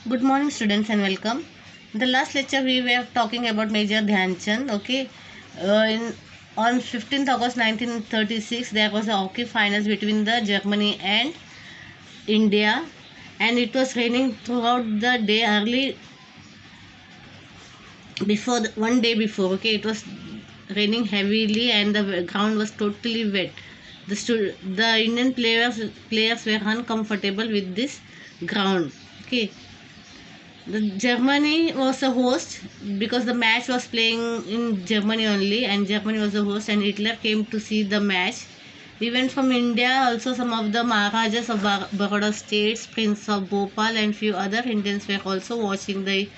Good morning, students, and welcome. In the last lecture, we were talking about Major Dhyan Chand. Okay, in on 15th August 1936, there was a hockey finals between the Germany and India, and it was raining throughout the day. Early before one day before, okay, it was raining heavily, and the ground was totally wet. The Indian players were uncomfortable with this ground. Okay, the Germany was a host because the match was playing in Germany only, and Germany was a host, and Hitler came to see the match. Even from India, also some of the Maharajas of Baroda states, Prince of Bhopal, and few other Indians were also watching the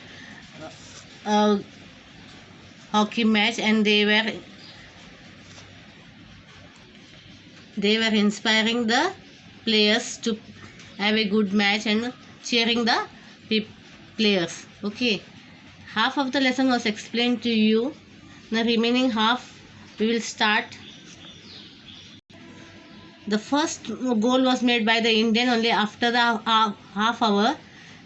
uh, hockey match, and they were inspiring the players to have a good match and cheering the players. Okay, half of the lesson was explained to you. The remaining half we will start. The first goal was made by the Indian only after the half hour.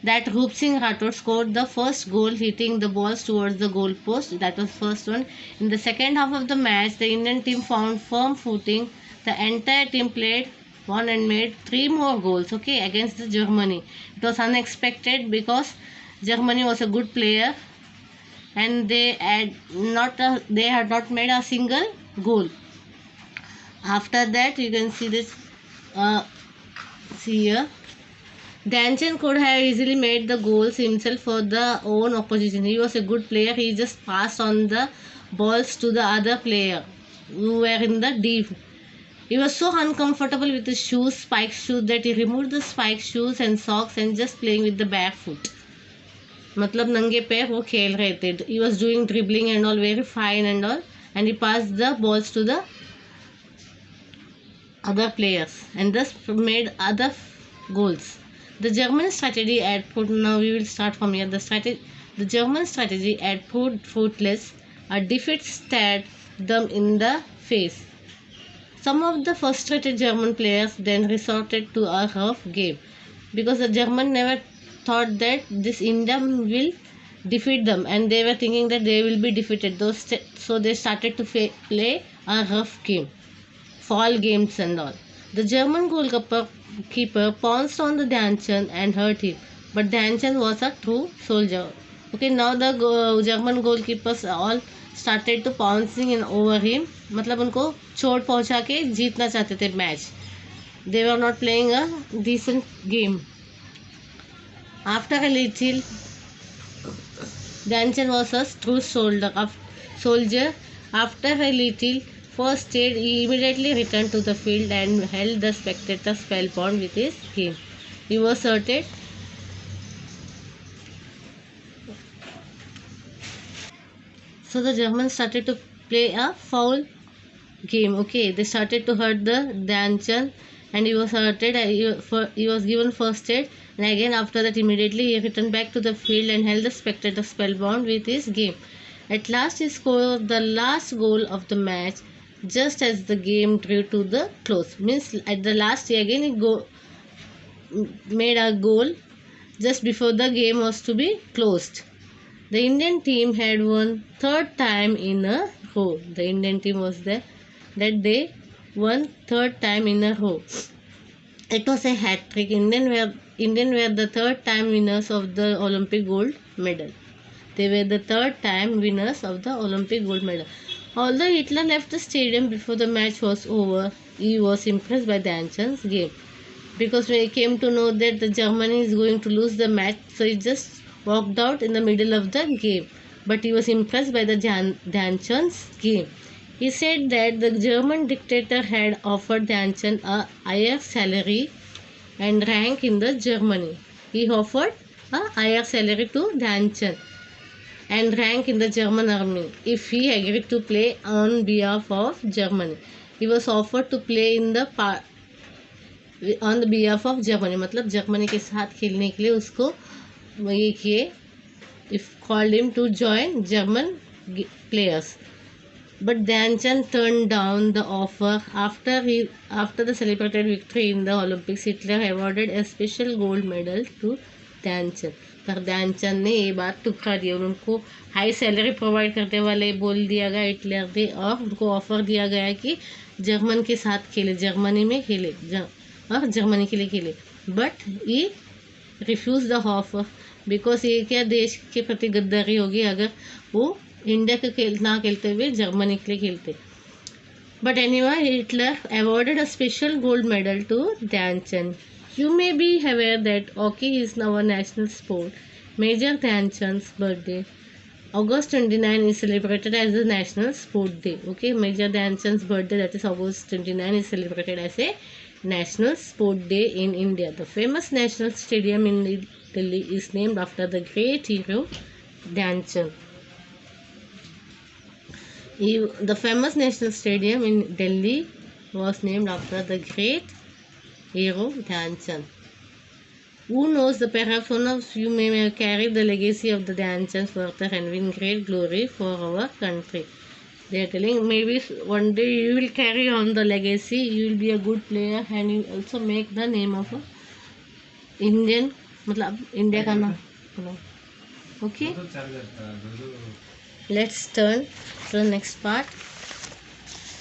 That Roop Singh Rathod scored the first goal, hitting the balls towards the goal post. That was first one. In the second half of the match, the Indian team found firm footing. The entire team played one and made three more goals. Okay, against the Germany. It was unexpected because Germany was a good player, and they had not made a single goal. After that, you can see this. See here. Dhyan could have easily made the goals himself for the own opposition. He was a good player. He just passed on the balls to the other player who were in the deep. He was so uncomfortable with his shoes, spike shoes, that he removed the spike shoes and socks and just playing with the bare foot. मतलब नंगे पैर वो खेल रहे थे. He was doing dribbling and all very fine and all, and he passed the balls to the other players and thus made other goals. The German strategy had put now we will start from here. The German strategy had proved fruitless. A defeat stared them in the face. Some of the frustrated German players then resorted to a rough game because the German never thought that this India will defeat them, and they were thinking that they will be defeated. So they started to play a rough game, fall games and all. The German goalkeeper pounced on the Dhyan Chand and hurt him, but Dhyan Chand was a true soldier. Okay, now the German goalkeepers all started to pouncing in over him. मतलब उनको चोट पहुंचा के जीतना चाहते थे match. They were not playing a decent game. After a little, Dhyan Chand was a true soldier. After a little first aid, he immediately returned to the field and held the spectators spellbound with his game. He was asserted. So the Germans started to play a foul game. Okay, they started to hurt the Dhyan Chand, and he was hurted. He was given first aid, and again after that immediately he returned back to the field and held the spectators spellbound with his game. At last he scored the last goal of the match just as the game drew to the close. Means at the last again made a goal just before the game was to be closed. The Indian team had won third time in a row. The Indian team was there that they won third time in a row. It was a hat trick. Indian were the third time winners of the Olympic gold medal. They were the third time winners of the Olympic gold medal. Although Hitler left the stadium before the match was over, he was impressed by Dhyan Chand's game. Because when he came to know that the Germany is going to lose the match, so he just walked out in the middle of the game. But he was impressed by the Dhyan Chand's game. He said that the German dictator had offered Dhyan Chand a higher salary and rank in the Germany. He offered a higher salary to Dhyan Chand and rank in the German army if he agreed to play on behalf of Germany. He was offered to play on the behalf of Germany. मतलब Germany के साथ खेलने के लिए उसको ये किए. If called him to join German players. But Dhyan Chand turned down the offer. After the celebrated victory in the Olympics, Hitler awarded a special gold medal to Dhyanchand. पर ध्यानचंद ने ये बात ठुकरा दी और उनको हाई सैलरी प्रोवाइड करने वाले बोल दिया गया हिटलर ने, और उनको ऑफर दिया गया कि जर्मन के साथ खेले, जर्मनी में खेले और जर्मनी के लिए खेले। बट ये रिफ्यूज द ऑफर बिकॉज ये क्या देश के प्रति गद्दारी होगी अगर वो इंडिया के ना खेलते हुए जर्मनी के लिए खेलते। But anyway, Hitler awarded a special gold medal to Dhyanchand. You may be aware that hockey is now a national sport. Major Dhyanchand's birthday, August 29, is celebrated as a national sport day. Okay, Major Dhyanchand's birthday, that is August 29, is celebrated as a national sport day in India. The famous national stadium in Delhi is named after the great hero Dhyanchand. The famous national stadium in Delhi was named after the great hero Dhyanchand. Who knows, perhaps one of you may carry the legacy of the Dhyanchand further and win great glory for our country. They are telling maybe one day you will carry on the legacy, you will be a good player and you also make the name of a Indian, मतलब India का नाम. Okay. Let's turn to the next part.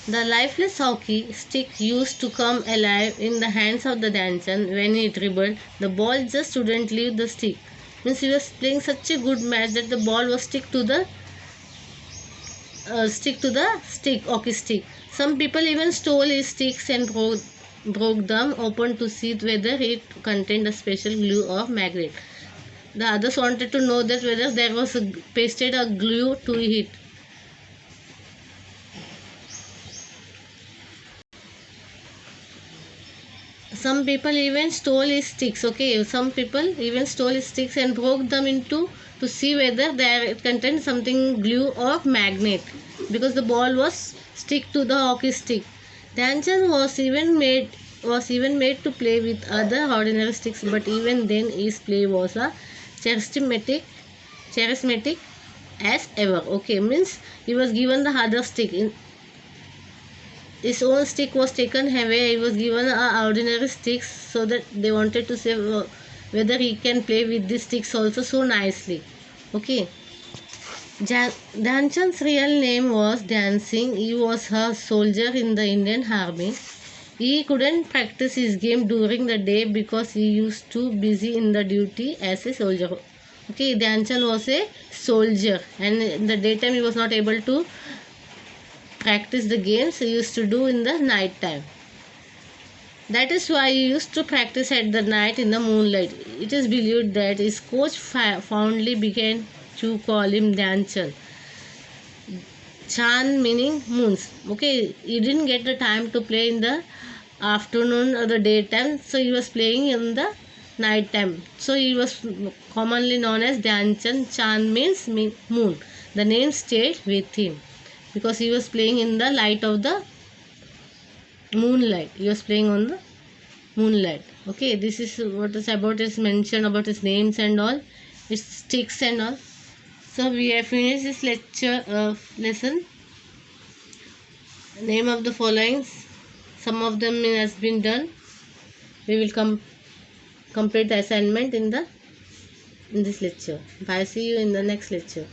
The lifeless hockey stick used to come alive in the hands of the Dhyanchand when he dribbled. The ball just wouldn't leave the stick. Means he was playing such a good match that the ball was stick to the hockey stick. Some people even stole his sticks and broke them open to see whether it contained a special glue or magnet. The others wanted to know that whether there was pasted a glue to it. Some people even stole his sticks. Okay, some people even stole his sticks and broke them into to see whether there contained something glue or magnet, because the ball was stick to the hockey stick. Dhyanchand was even made to play with other ordinary sticks, but even then his play was a charismatic as ever. Okay, means he was given the other stick. His own stick was taken away. He was given a ordinary sticks, so that they wanted to say whether he can play with these sticks also so nicely. Okay. Dhyanchand's real name was Dhyan Singh. He was a soldier in the Indian Army. He couldn't practice his game during the day because he used to busy in the duty as a soldier. Okay, Dhyanchand was a soldier and in the daytime he was not able to practice the games he used to do in the night time. That is why he used to practice at the night in the moonlight. It is believed that his coach fondly began to call him Dhyanchand. Chand meaning moons. Okay, he didn't get the time to play in the afternoon or the daytime, so he was playing in the night time. So he was commonly known as Dhyanchand. Chand means moon. The name stayed with him because he was playing in the light of the moonlight. He was playing on the moonlight. Okay, this is what is about his mention about his names and all, his sticks and all. So we have finished this lesson. Name of the following. Some of them has been done. We will complete the assignment in this lecture. Bye. See you in the next lecture.